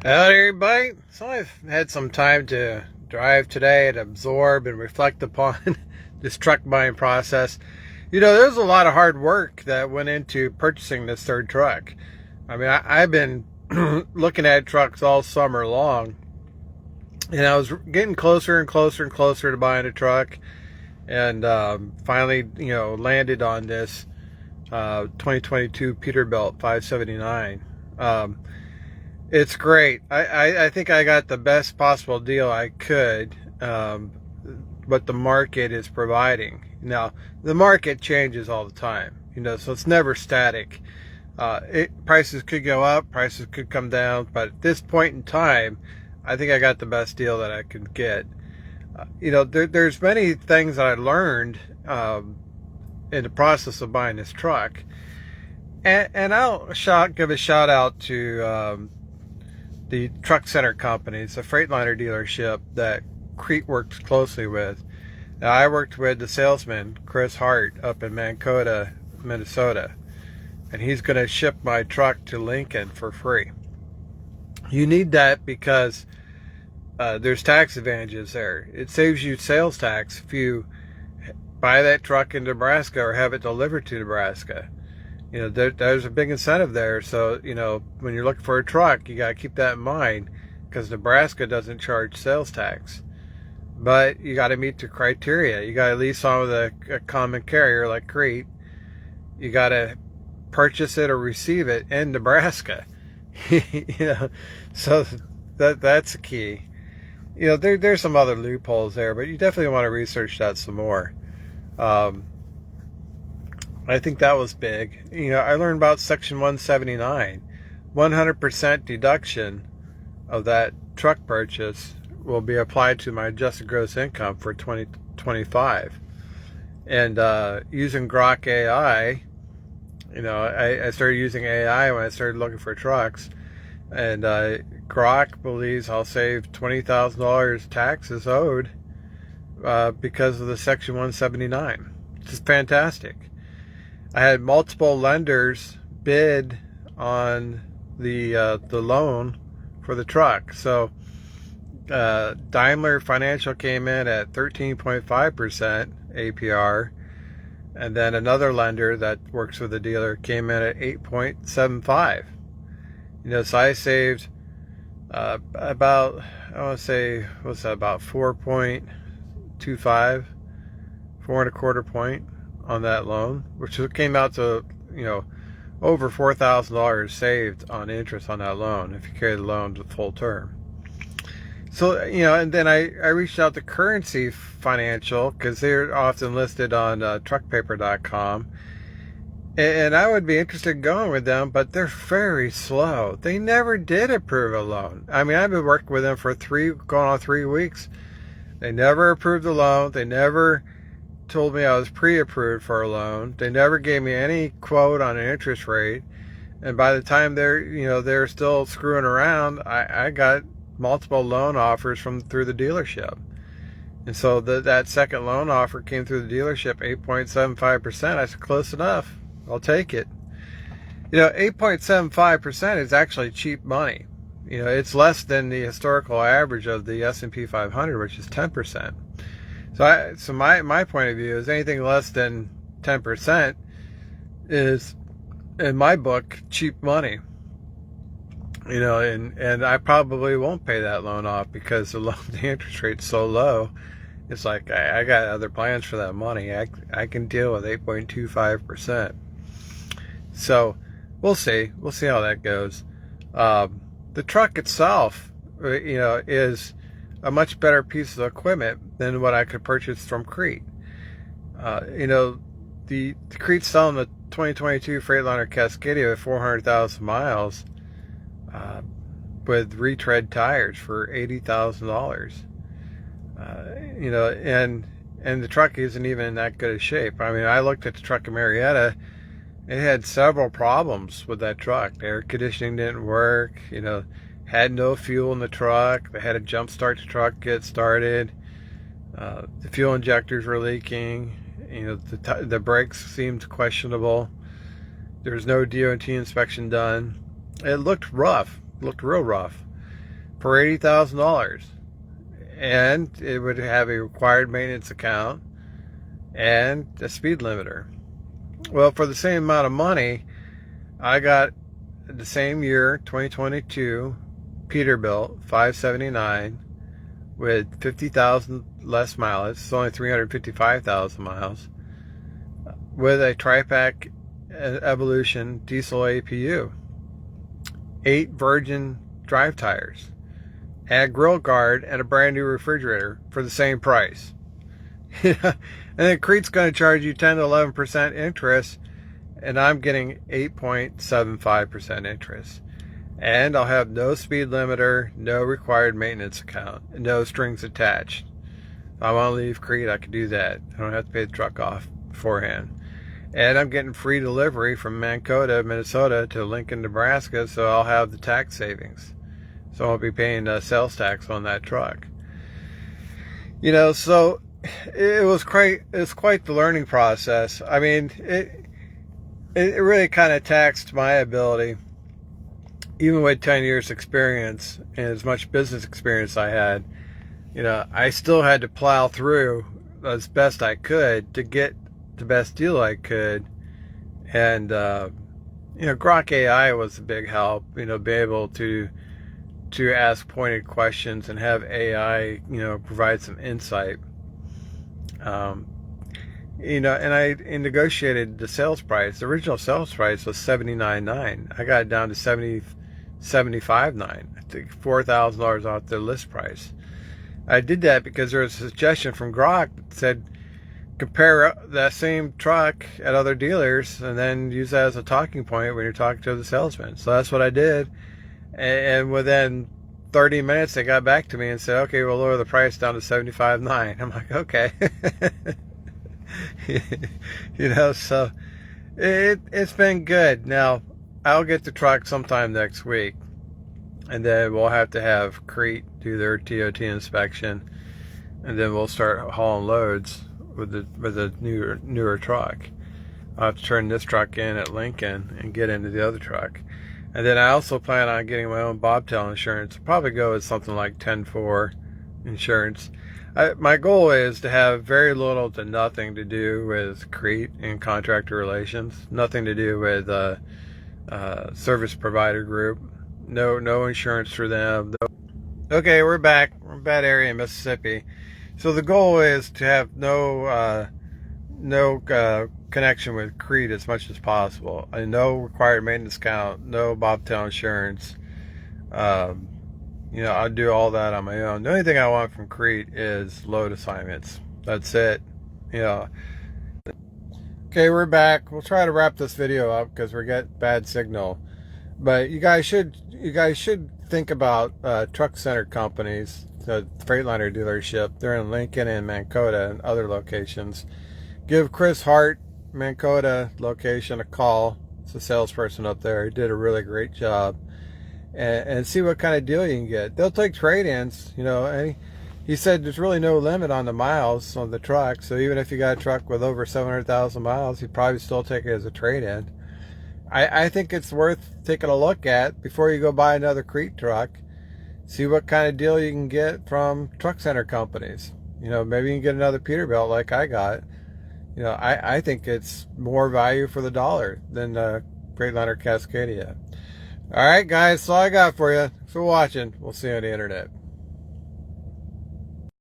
Howdy, everybody. So I've had some time to drive today and absorb and reflect upon this truck buying process. There's a lot of hard work that went into purchasing this third truck. I mean, I've been looking at trucks all summer long, and I was getting closer and closer and closer to buying a truck, and finally, landed on this 2022 Peterbilt 579. It's great. I think I got the best possible deal I could, what the market is providing. Now, the market changes all the time, so it's never static. Prices could go up, prices could come down, but at this point in time, I think I got the best deal that I could get. There's many things that I learned in the process of buying this truck. And I'll give a shout out to the truck center companies, the Freightliner dealership that Crete works closely with. Now, I worked with the salesman, Hart, up in Mankota, Minnesota, and he's going to ship my truck to Lincoln for free. You need that because there's tax advantages there. It saves you sales tax if you buy that truck in Nebraska or have it delivered to Nebraska. There's a big incentive there. So, when you're looking for a truck, you got to keep that in mind because Nebraska doesn't charge sales tax. But you got to meet the criteria. You got to lease on with a common carrier like Crete. You got to purchase it or receive it in Nebraska. So that's the key. There's some other loopholes there, but you definitely want to research that some more. I think that was big. I learned about Section 179. 100% deduction of that truck purchase will be applied to my adjusted gross income for 2025. And using Grok AI, I started using AI when I started looking for trucks. And Grok believes I'll save $20,000 taxes owed because of the Section 179. Which is fantastic. I had multiple lenders bid on the loan for the truck. So Daimler Financial came in at 13.5% APR, and then another lender that works with the dealer came in at 8.75. So I saved about, I want to say, what's that, about 4.25, 4.25 point on that loan, which came out to, over $4,000 saved on interest on that loan if you carry the loan to the full term. So, and then I reached out to Currency Financial because they're often listed on truckpaper.com. And I would be interested in going with them, but they're very slow. They never did approve a loan. I mean, I've been working with them for going on 3 weeks. They never approved the loan. They never told me I was pre-approved for a loan. They never gave me any quote on an interest rate. And by the time they're still screwing around, I got multiple loan offers through the dealership. And so that second loan offer came through the dealership, 8.75%. I said, close enough. I'll take it. 8.75% is actually cheap money. It's less than the historical average of the S&P 500, which is 10%. So my point of view is anything less than 10% is, in my book, cheap money. And I probably won't pay that loan off because the interest rate's so low. It's like I got other plans for that money. I can deal with 8.25%. So we'll see. We'll see how that goes. The truck itself, is a much better piece of equipment than what I could purchase from Crete. The Crete's selling the 2022 Freightliner Cascadia with 400,000 miles with retread tires for $80,000. And the truck isn't even in that good a shape. I mean, I looked at the truck in Marietta. It had several problems with that truck. The air conditioning didn't work. Had no fuel in the truck. They had to jump start the truck, get started. The fuel injectors were leaking. The brakes seemed questionable. There was no DOT inspection done. It looked rough. Looked real rough. for $80,000. And it would have a required maintenance account and a speed limiter. Well, for the same amount of money, I got the same year, 2022, Peterbilt 579 with 50,000 less mileage. It's only 355,000 miles with a tri-pack Evolution diesel APU, 8 virgin drive tires, add grill guard, and a brand new refrigerator for the same price. And then Crete's going to charge you 10 to 11% interest, and I'm getting 8.75% interest. And I'll have no speed limiter, no required maintenance account, no strings attached. If I want to leave Crete, I can do that. I don't have to pay the truck off beforehand. And I'm getting free delivery from Mankota, Minnesota to Lincoln, Nebraska, so I'll have the tax savings. So I won't be paying sales tax on that truck. You know, so it's quite the learning process. I mean, it really kind of taxed my ability, even with 10 years experience and as much business experience I had. You know, I still had to plow through as best I could to get the best deal I could. And you know, Grok AI was a big help. You know, be able to ask pointed questions and have AI, you know, provide some insight. You know, and I negotiated the sales price. The original sales price was $79,900. I got it down to $75,900. I think $4,000 off the list price. I did that because there was a suggestion from Grok that said compare that same truck at other dealers and then use that as a talking point when you're talking to the salesman. So that's what I did. And within 30 minutes, they got back to me and said, okay, we'll lower the price down to $75,900. I'm like, okay. You know, so it's been good. Now, I'll get the truck sometime next week, and then we'll have to have Crete do their TOT inspection, and then we'll start hauling loads with the newer truck. I'll have to turn this truck in at Lincoln and get into the other truck. And then I also plan on getting my own bobtail insurance. I'll probably go with something like 10-4 insurance. My goal is to have very little to nothing to do with Crete and contractor relations. Nothing to do with service provider group. No insurance for them. Okay, we're back. We're in a bad area in Mississippi. So the goal is to have no connection with Crete as much as possible. No required maintenance account, no bobtail insurance. You know, I'll do all that on my own. The only thing I want from Crete is load assignments. That's it. You know. Okay, we're back. We'll try to wrap this video up because we get bad signal. But you guys should think about truck center companies. The Freightliner dealership. They're in Lincoln and Mankota and other locations. Give Chris Hart, Mankota location, a call. It's a salesperson up there. He did a really great job. And see what kind of deal you can get. They'll take trade-ins, you know. And he said there's really no limit on the miles on the truck. So even if you got a truck with over 700,000 miles, he'd probably still take it as a trade-in. I think it's worth taking a look at before you go buy another Crete truck. See what kind of deal you can get from truck center companies. You know, maybe you can get another Peterbilt like I got. You know, I think it's more value for the dollar than Freightliner Cascadia. All right, guys, that's all I got for you. Thanks for watching. We'll see you on the internet.